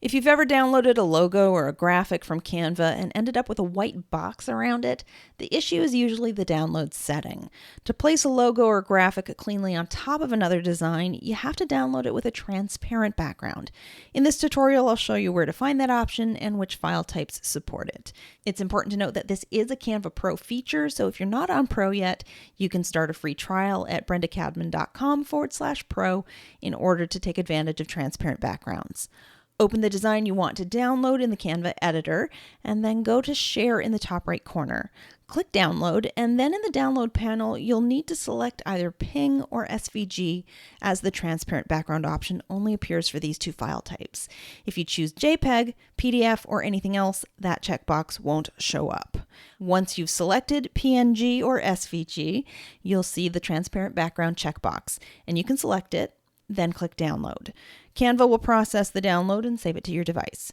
If you've ever downloaded a logo or a graphic from Canva and ended up with a white box around it, the issue is usually the download setting. To place a logo or graphic cleanly on top of another design, you have to download it with a transparent background. In this tutorial, I'll show you where to find that option and which file types support it. It's important to note that this is a Canva Pro feature, so if you're not on Pro yet, you can start a free trial at brendacadman.com/pro in order to take advantage of transparent backgrounds. Open the design you want to download in the Canva editor, and then go to Share in the top right corner. Click Download, and then in the Download panel, you'll need to select either PNG or SVG, as the transparent background option only appears for these two file types. If you choose JPEG, PDF, or anything else, that checkbox won't show up. Once you've selected PNG or SVG, you'll see the transparent background checkbox, and you can select it, then click Download. Canva will process the download and save it to your device.